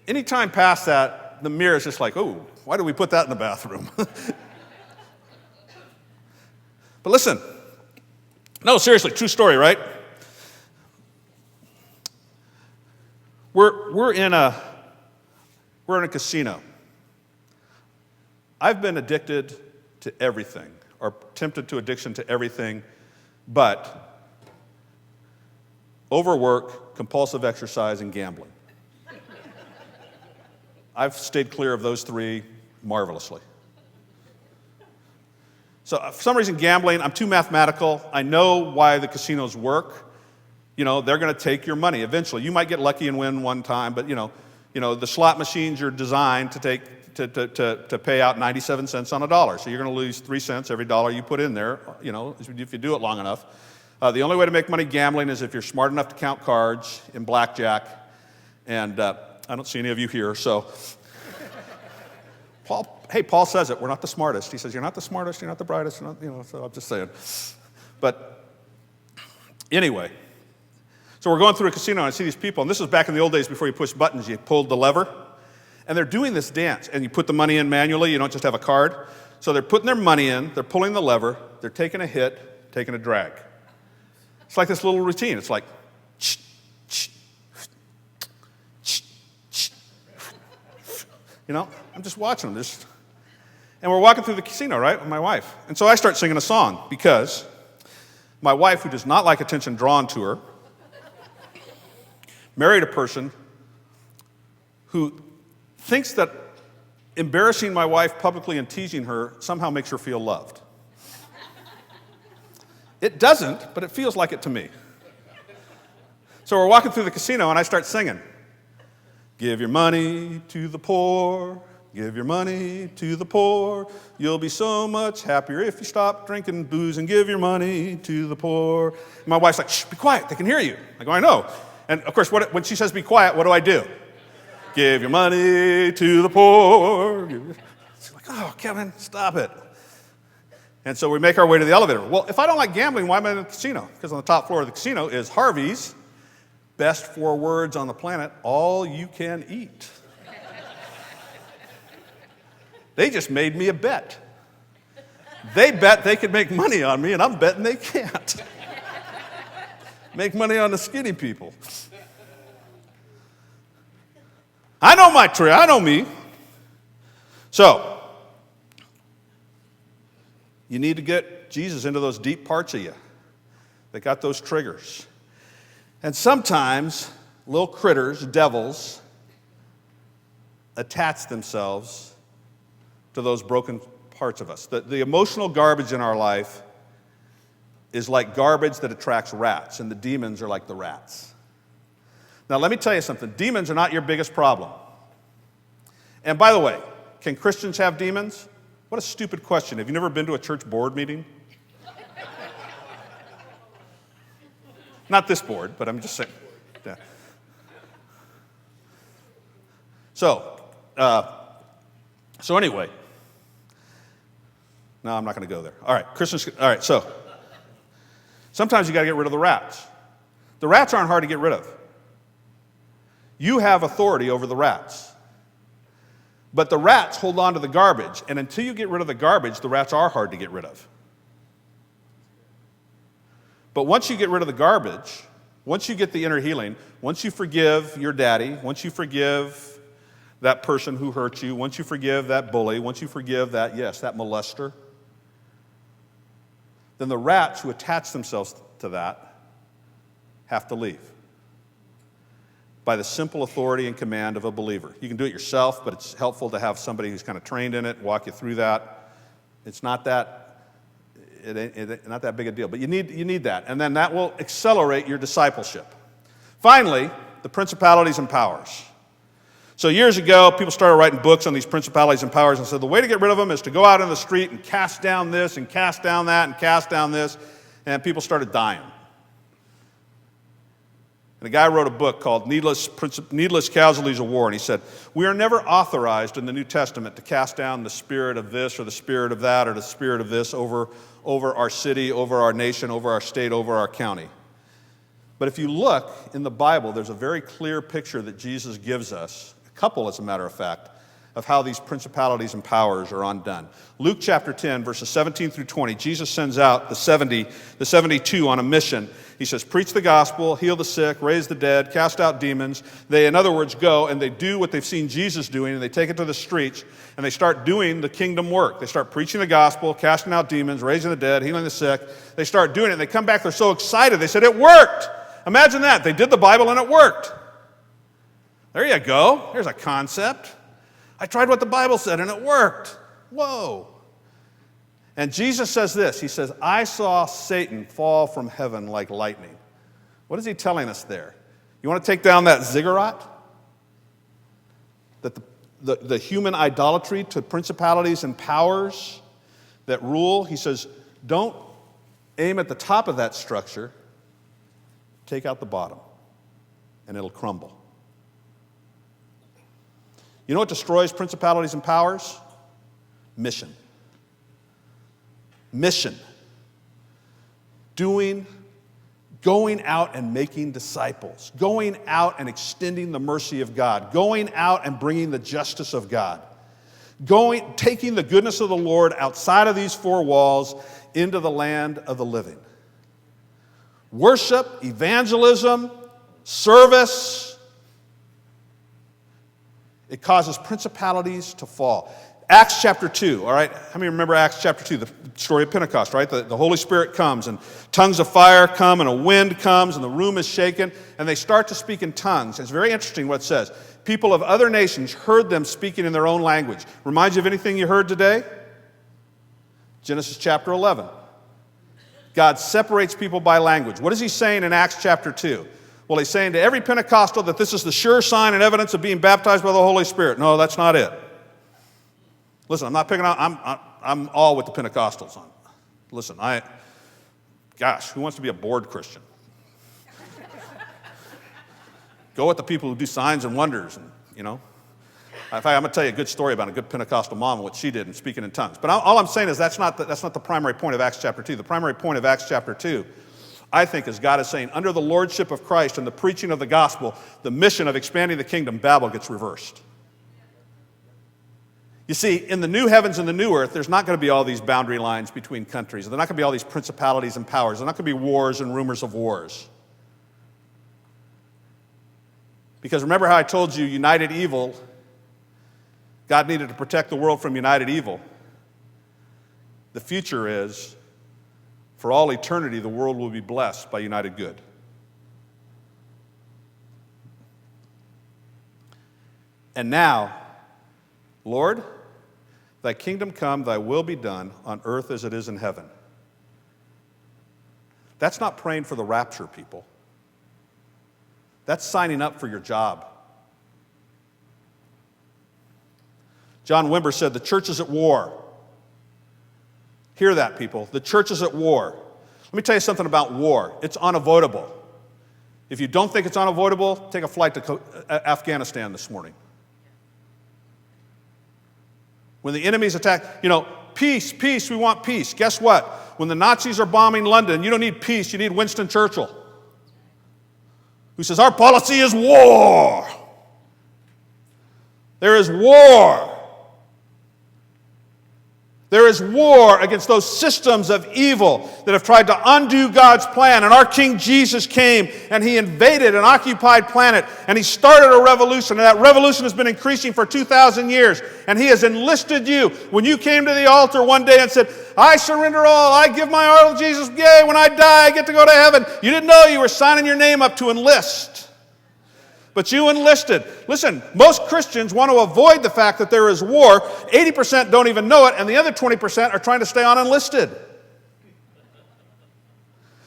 Any time past that, the mirror is just like, oh, why did we put that in the bathroom? But listen, no, seriously, true story, right? We're in a casino. I've been addicted to everything, or tempted to addiction to everything, but overwork, compulsive exercise, and gambling. I've stayed clear of those three marvelously. So for some reason, gambling, I'm too mathematical. I know why the casinos work. They're going to take your money eventually. You might get lucky and win one time, but the slot machines are designed to pay out 97 cents on a dollar. So you're going to lose 3 cents every dollar you put in there, if you do it long enough. The only way to make money gambling is if you're smart enough to count cards in blackjack. And I don't see any of you here, so Paul says it. We're not the smartest. He says, you're not the smartest, you're not the brightest, so I'm just saying. But anyway, so we're going through a casino, and I see these people, and this was back in the old days before you pushed buttons, you pulled the lever, and they're doing this dance, and you put the money in manually, you don't just have a card. So they're putting their money in, they're pulling the lever, they're taking a hit, taking a drag. It's like this little routine. It's like, I'm just watching them. And we're walking through the casino, right, with my wife. And so I start singing a song because my wife, who does not like attention drawn to her, married a person who thinks that embarrassing my wife publicly and teasing her somehow makes her feel loved. It doesn't, but it feels like it to me. So we're walking through the casino, and I start singing. Give your money to the poor. Give your money to the poor. You'll be so much happier if you stop drinking booze and give your money to the poor. And my wife's like, shh, be quiet. They can hear you. I go, I know. And, of course, when she says be quiet, what do? Give your money to the poor. She's like, oh, Kevin, stop it. And so we make our way to the elevator. Well, if I don't like gambling, why am I in the casino? Because on the top floor of the casino is Harvey's best 4 words on the planet, all you can eat. They just made me a bet. They bet they could make money on me, and I'm betting they can't. Make money on the skinny people. I know my trick. I know me. So, you need to get Jesus into those deep parts of you that got those triggers. And sometimes little critters, devils, attach themselves to those broken parts of us. The emotional garbage in our life is like garbage that attracts rats, and the demons are like the rats. Now, let me tell you something. Demons are not your biggest problem. And by the way, can Christians have demons? What a stupid question. Have you never been to a church board meeting? Not this board, but I'm just saying. Yeah. So anyway. No, I'm not going to go there. All right, Christians. All right, so sometimes you got to get rid of the rats. The rats aren't hard to get rid of. You have authority over the rats. But the rats hold on to the garbage, and until you get rid of the garbage, the rats are hard to get rid of. But once you get rid of the garbage, once you get the inner healing, once you forgive your daddy, once you forgive that person who hurt you, once you forgive that bully, once you forgive that molester, then the rats who attach themselves to that have to leave by the simple authority and command of a believer. You can do it yourself, but it's helpful to have somebody who's kind of trained in it, walk you through that. It's not that big a deal, but you need that. And then that will accelerate your discipleship. Finally, the principalities and powers. So years ago, people started writing books on these principalities and powers and said the way to get rid of them is to go out in the street and cast down this and cast down that and cast down this, and people started dying. And a guy wrote a book called Needless Casualties of War, and he said, we are never authorized in the New Testament to cast down the spirit of this or the spirit of that or the spirit of this over our city, over our nation, over our state, over our county. But if you look in the Bible, there's a very clear picture that Jesus gives us, a couple as a matter of fact, of how these principalities and powers are undone. Luke chapter 10, verses 17 through 20, Jesus sends out the 72 on a mission. He says, preach the gospel, heal the sick, raise the dead, cast out demons. They, in other words, go and they do what they've seen Jesus doing, and they take it to the streets, and they start doing the kingdom work. They start preaching the gospel, casting out demons, raising the dead, healing the sick. They start doing it, and they come back, they're so excited. They said, it worked. Imagine that. They did the Bible, and it worked. There you go. Here's a concept. I tried what the Bible said, and it worked. Whoa. And Jesus says this. He says, I saw Satan fall from heaven like lightning. What is he telling us there? You want to take down that ziggurat? That the human idolatry to principalities and powers that rule? He says, don't aim at the top of that structure. Take out the bottom, and it'll crumble. You know what destroys principalities and powers? Mission. Mission. Going out and making disciples. Going out and extending the mercy of God. Going out and bringing the justice of God. Taking the goodness of the Lord outside of these four walls into the land of the living. Worship, evangelism, service. It causes principalities to fall. Acts chapter 2, all right? How many remember Acts chapter 2, the story of Pentecost, right? The Holy Spirit comes, and tongues of fire come, and a wind comes, and the room is shaken, and they start to speak in tongues. It's very interesting what it says. People of other nations heard them speaking in their own language. Reminds you of anything you heard today? Genesis chapter 11. God separates people by language. What is he saying in Acts chapter 2? Well, he's saying to every Pentecostal that this is the sure sign and evidence of being baptized by the Holy Spirit. No, that's not it. Listen, I'm not picking out, I'm all with the Pentecostals on. Listen, who wants to be a bored Christian? Go with the people who do signs and wonders, and, you know. In fact, I'm going to tell you a good story about a good Pentecostal mom and what she did in speaking in tongues. But all I'm saying is that's not the primary point of Acts chapter 2. The primary point of Acts chapter 2, I think, is God is saying, under the lordship of Christ and the preaching of the gospel, the mission of expanding the kingdom, Babel gets reversed. You see, in the new heavens and the new earth, there's not going to be all these boundary lines between countries. There's not going to be all these principalities and powers. There's not going to be wars and rumors of wars. Because remember how I told you, united evil, God needed to protect the world from united evil. The future is, for all eternity, the world will be blessed by united good. And now, Lord, thy kingdom come, thy will be done on earth as it is in heaven. That's not praying for the rapture, people. That's signing up for your job. John Wimber said, the church is at war. Hear that, people. The church is at war. Let me tell you something about war. It's unavoidable. If you don't think it's unavoidable, take a flight to Afghanistan this morning. When the enemies attack, peace, peace, we want peace. Guess what? When the Nazis are bombing London, you don't need peace, you need Winston Churchill, who says, our policy is war. There is war. There is war against those systems of evil that have tried to undo God's plan. And our King Jesus came and he invaded an occupied planet and he started a revolution. And that revolution has been increasing for 2,000 years. And he has enlisted you. When you came to the altar one day and said, I surrender all, I give my heart to Jesus, yay, when I die I get to go to heaven. You didn't know you were signing your name up to enlist. But you enlisted. Listen, most Christians want to avoid the fact that there is war. 80% don't even know it, and the other 20% are trying to stay unenlisted.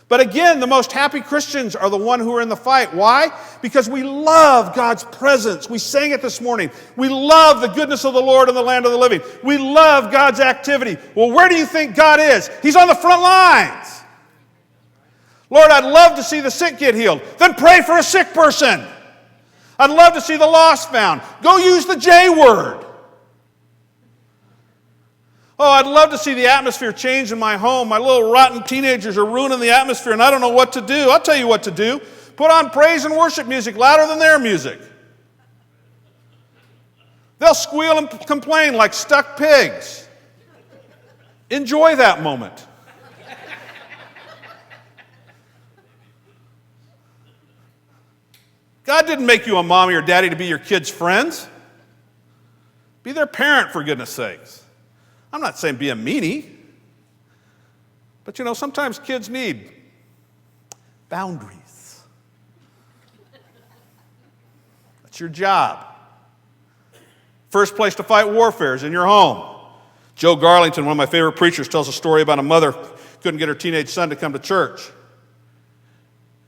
But again, the most happy Christians are the one who are in the fight. Why? Because we love God's presence. We sang it this morning. We love the goodness of the Lord in the land of the living. We love God's activity. Well, where do you think God is? He's on the front lines. Lord, I'd love to see the sick get healed. Then pray for a sick person. I'd love to see the lost found. Go use the J word. Oh, I'd love to see the atmosphere change in my home. My little rotten teenagers are ruining the atmosphere and I don't know what to do. I'll tell you what to do. Put on praise and worship music louder than their music. They'll squeal and complain like stuck pigs. Enjoy that moment. God didn't make you a mommy or daddy to be your kids' friends. Be their parent, for goodness sakes. I'm not saying be a meanie. But sometimes kids need boundaries. That's your job. First place to fight warfare is in your home. Joe Garlington, one of my favorite preachers, tells a story about a mother who couldn't get her teenage son to come to church.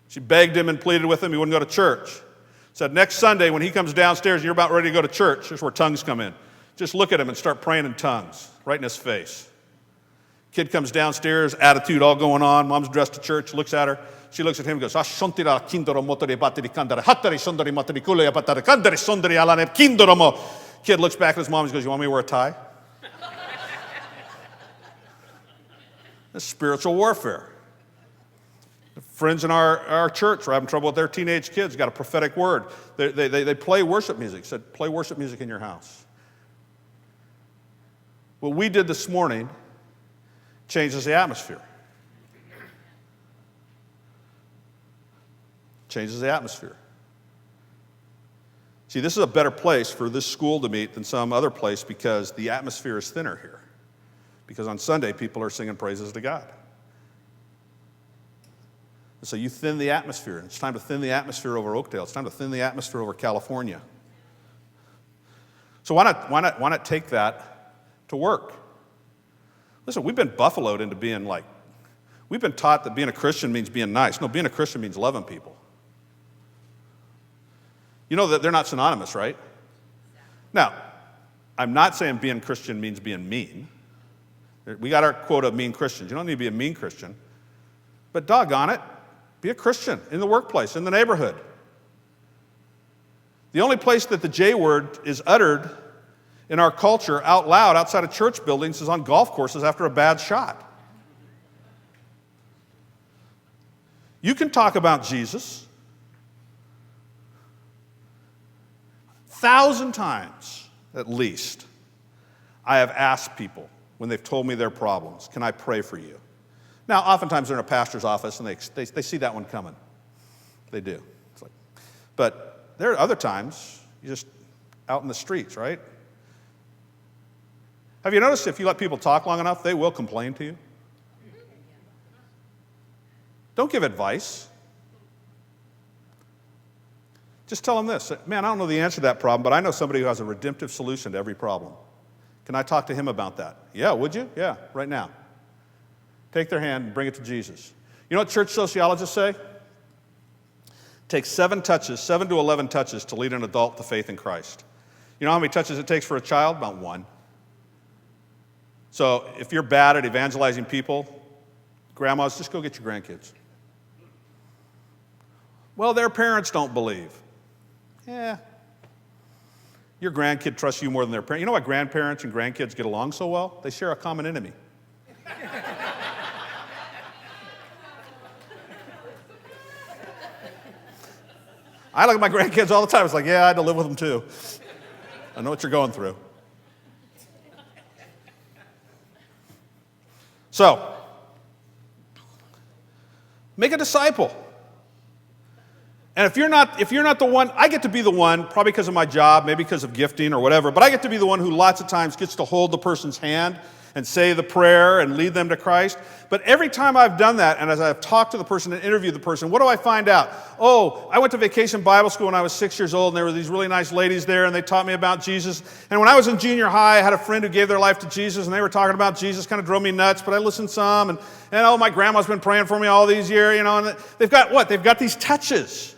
She begged him and pleaded with him. He wouldn't go to church. Said, next Sunday when he comes downstairs and you're about ready to go to church, here's where tongues come in. Just look at him and start praying in tongues, right in his face. Kid comes downstairs, attitude all going on. Mom's dressed to church, looks at her. She looks at him and goes, Kid looks back at his mom and goes, you want me to wear a tie? That's spiritual warfare. Friends in our church are having trouble with their teenage kids. Got a prophetic word. They play worship music. Said, play worship music in your house. What we did this morning changes the atmosphere. Changes the atmosphere. See, this is a better place for this school to meet than some other place because the atmosphere is thinner here. Because on Sunday, people are singing praises to God. And so you thin the atmosphere. And it's time to thin the atmosphere over Oakdale. It's time to thin the atmosphere over California. So why not take that to work? Listen, we've been buffaloed into being we've been taught that being a Christian means being nice. No, being a Christian means loving people. You know that they're not synonymous, right? Now, I'm not saying being Christian means being mean. We got our quota of mean Christians. You don't need to be a mean Christian. But doggone it, be a Christian in the workplace, in the neighborhood. The only place that the J word is uttered in our culture out loud outside of church buildings is on golf courses after a bad shot. You can talk about Jesus 1,000 times at least, I have asked people when they've told me their problems, can I pray for you? Now, oftentimes they're in a pastor's office and they see that one coming. They do. It's like, but there are other times, you're just out in the streets, right? Have you noticed if you let people talk long enough, they will complain to you? Don't give advice. Just tell them this. Man, I don't know the answer to that problem, but I know somebody who has a redemptive solution to every problem. Can I talk to him about that? Yeah, would you? Yeah, right now. Take their hand and bring it to Jesus. You know what church sociologists say? It takes 7 to 11 touches to lead an adult to faith in Christ. You know how many touches it takes for a child? About 1. So if you're bad at evangelizing people, grandmas, just go get your grandkids. Well, their parents don't believe. Yeah. Your grandkid trusts you more than their parents. You know why grandparents and grandkids get along so well? They share a common enemy. I look at my grandkids all the time. It's like, yeah, I had to live with them too. I know what you're going through. So, make a disciple. And if you're not the one, I get to be the one, probably because of my job, maybe because of gifting or whatever, but I get to be the one who lots of times gets to hold the person's hand and say the prayer and lead them to Christ. But every time I've done that, and as I've talked to the person and interviewed the person, what do I find out? Oh, I went to vacation Bible school when I was 6 years old, and there were these really nice ladies there, and they taught me about Jesus. And when I was in junior high, I had a friend who gave their life to Jesus, and they were talking about Jesus, kind of drove me nuts, but I listened some. And oh, my grandma's been praying for me all these years, you know, and they've got what? They've got these touches.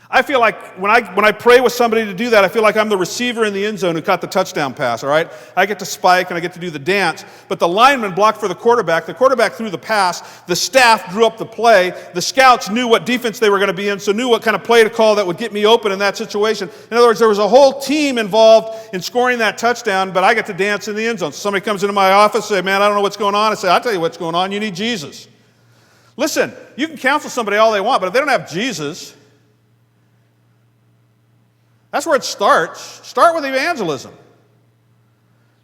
I feel like when I pray with somebody to do that, I feel like I'm the receiver in the end zone who caught the touchdown pass, all right? I get to spike and I get to do the dance, but the lineman blocked for the quarterback threw the pass, the staff drew up the play, the scouts knew what defense they were going to be in, so knew what kind of play to call that would get me open in that situation. In other words, there was a whole team involved in scoring that touchdown, but I get to dance in the end zone. So somebody comes into my office and say, man, I don't know what's going on. I say, I'll tell you what's going on. You need Jesus. Listen, you can counsel somebody all they want, but if they don't have Jesus, that's where it starts. Start with evangelism.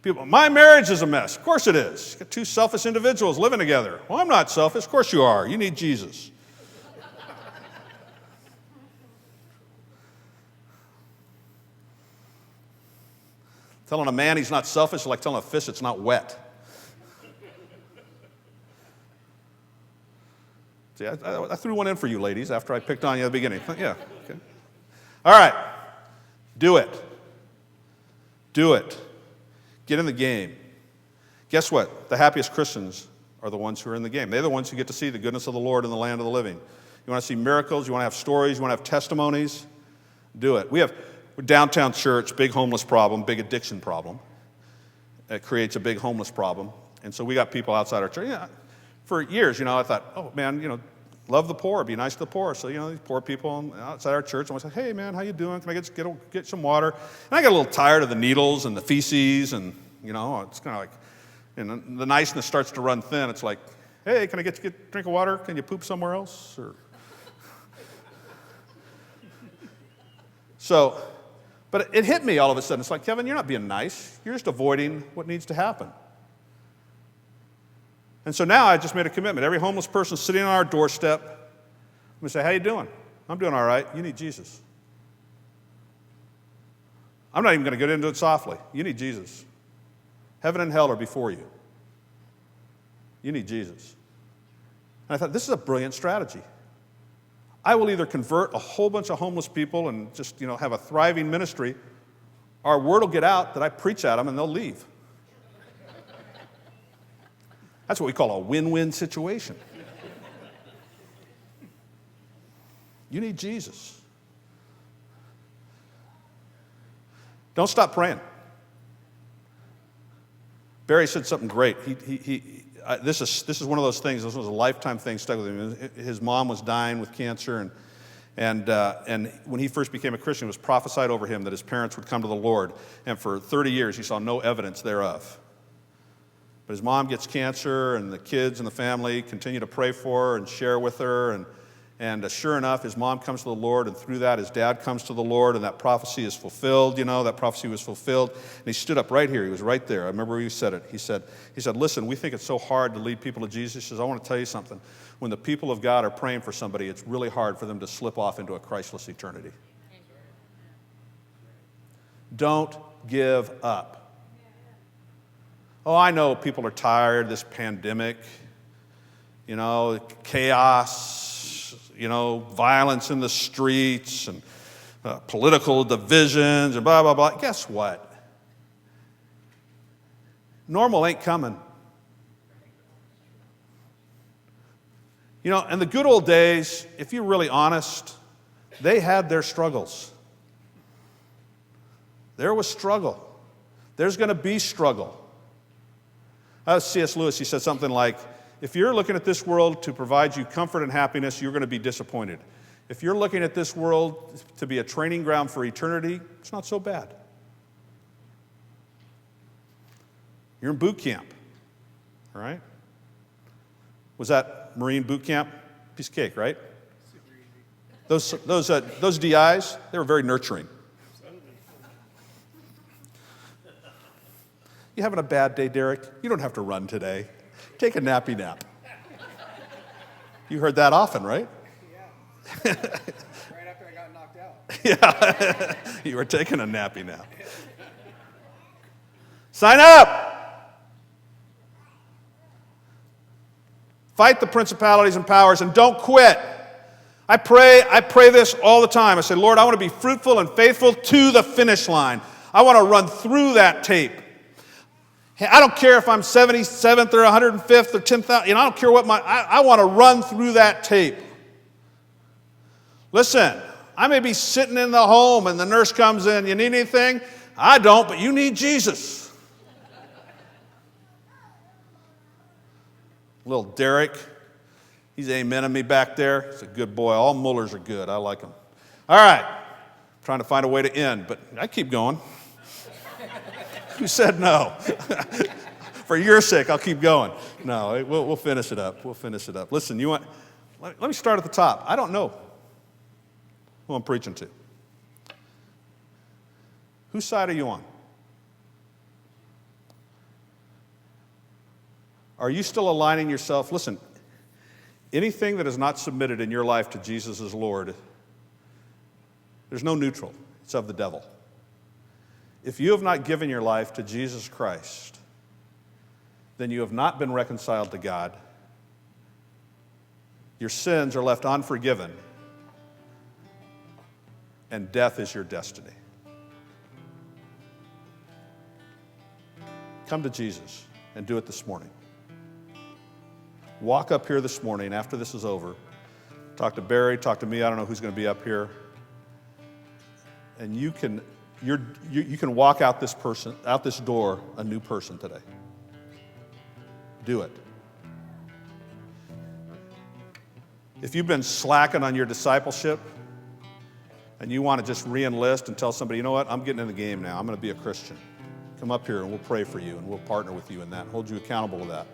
People, my marriage is a mess. Of course it is. You got 2 selfish individuals living together. Well, I'm not selfish. Of course you are. You need Jesus. Telling a man he's not selfish is like telling a fish it's not wet. See, I threw one in for you ladies after I picked on you at the beginning. Yeah. Okay. All right. Do it. Do it. Get in the game. Guess what? The happiest Christians are the ones who are in the game. They're the ones who get to see the goodness of the Lord in the land of the living. You want to see miracles? You want to have stories? You want to have testimonies? Do it. We're downtown church, big homeless problem, big addiction problem. It creates a big homeless problem. And so we got people outside our church. Yeah, for years, I thought, oh, man, love the poor, be nice to the poor. So, these poor people outside our church, I was like, hey, man, how you doing? Can I get some water? And I got a little tired of the needles and the feces, and, it's kind of like, the niceness starts to run thin. It's like, hey, can I get a drink of water? Can you poop somewhere else? So, but it hit me all of a sudden. It's like, Kevin, you're not being nice. You're just avoiding what needs to happen. And so now I just made a commitment. Every homeless person sitting on our doorstep, I'm going to say, how you doing? I'm doing all right. You need Jesus. I'm not even going to get into it softly. You need Jesus. Heaven and hell are before you. You need Jesus. And I thought, this is a brilliant strategy. I will either convert a whole bunch of homeless people and just, have a thriving ministry, or word will get out that I preach at them and they'll leave. That's what we call a win-win situation. You need Jesus. Don't stop praying. Barry said something great. This is one of those things. This was a lifetime thing stuck with him. His mom was dying with cancer, and when he first became a Christian, it was prophesied over him that his parents would come to the Lord. And for 30 years, he saw no evidence thereof. But his mom gets cancer, and the kids and the family continue to pray for her and share with her. And sure enough, his mom comes to the Lord, and through that, his dad comes to the Lord, and that prophecy is fulfilled. That prophecy was fulfilled. And he stood up right here. He was right there. I remember he said it. He said, listen, we think it's so hard to lead people to Jesus. He says, I want to tell you something. When the people of God are praying for somebody, it's really hard for them to slip off into a Christless eternity. Don't give up. Oh, I know people are tired, this pandemic, chaos, violence in the streets and political divisions and blah, blah, blah. Guess what? Normal ain't coming. In the good old days, if you're really honest, they had their struggles. There was struggle. There's going to be struggle. C.S. Lewis, he said something like, if you're looking at this world to provide you comfort and happiness, you're going to be disappointed. If you're looking at this world to be a training ground for eternity, it's not so bad. You're in boot camp, all right? Was that Marine boot camp? Piece of cake, right? Those DIs, they were very nurturing. You having a bad day, Derek? You don't have to run today. Take a nappy nap. You heard that often, right? Yeah. Right after I got knocked out. Yeah. You were taking a nappy nap. Sign up. Fight the principalities and powers and don't quit. I pray this all the time. I say, Lord, I want to be fruitful and faithful to the finish line. I want to run through that tape. I don't care if I'm 77th or 105th or 10,000. I don't care what I want to run through that tape. Listen, I may be sitting in the home and the nurse comes in. You need anything? I don't, but you need Jesus. Little Derek, he's amening me back there. He's a good boy. All Mullers are good. I like him. All right, trying to find a way to end, but I keep going. Who said no? For your sake, I'll keep going. No, we'll finish it up. We'll finish it up. Listen, let me start at the top. I don't know who I'm preaching to. Whose side are you on? Are you still aligning yourself? Listen, anything that is not submitted in your life to Jesus as Lord, there's no neutral. It's of the devil. If you have not given your life to Jesus Christ, then you have not been reconciled to God. Your sins are left unforgiven, and death is your destiny. Come to Jesus and do it this morning. Walk up here this morning after this is over. Talk to Barry, talk to me. I don't know who's going to be up here. And you can walk out this door a new person today. Do it. If you've been slacking on your discipleship and you want to just re-enlist and tell somebody, you know what, I'm getting in the game now. I'm going to be a Christian. Come up here and we'll pray for you and we'll partner with you in that, hold you accountable to that.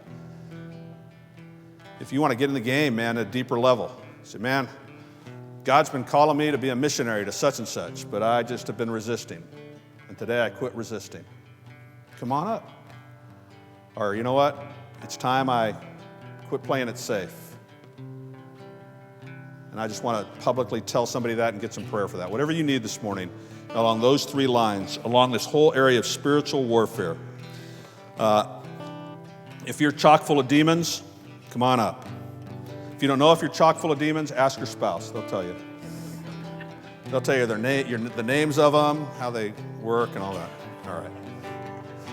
If you want to get in the game, man, at a deeper level, say, man, God's been calling me to be a missionary to such and such, but I just have been resisting. And today I quit resisting. Come on up. Or you know what? It's time I quit playing it safe. And I just want to publicly tell somebody that and get some prayer for that. Whatever you need this morning, along those three lines, along this whole area of spiritual warfare. If you're chock full of demons, come on up. If you don't know if you're chock full of demons, ask your spouse. They'll tell you. They'll tell you the names of them, how they work, and all that. All right.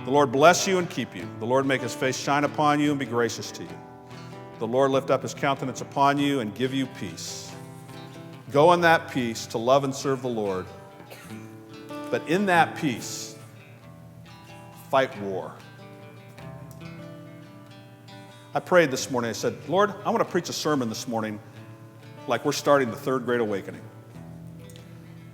The Lord bless you and keep you. The Lord make his face shine upon you and be gracious to you. The Lord lift up his countenance upon you and give you peace. Go in that peace to love and serve the Lord. But in that peace, fight war. I prayed this morning. I said, Lord, I want to preach a sermon this morning like we're starting the third great awakening.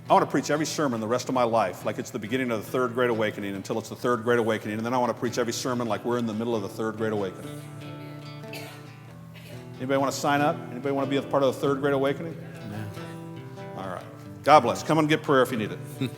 I want to preach every sermon the rest of my life like it's the beginning of the third great awakening until it's the third great awakening. And then I want to preach every sermon like we're in the middle of the third great awakening. Anybody want to sign up? Anybody want to be a part of the third great awakening? All right. God bless. Come and get prayer if you need it.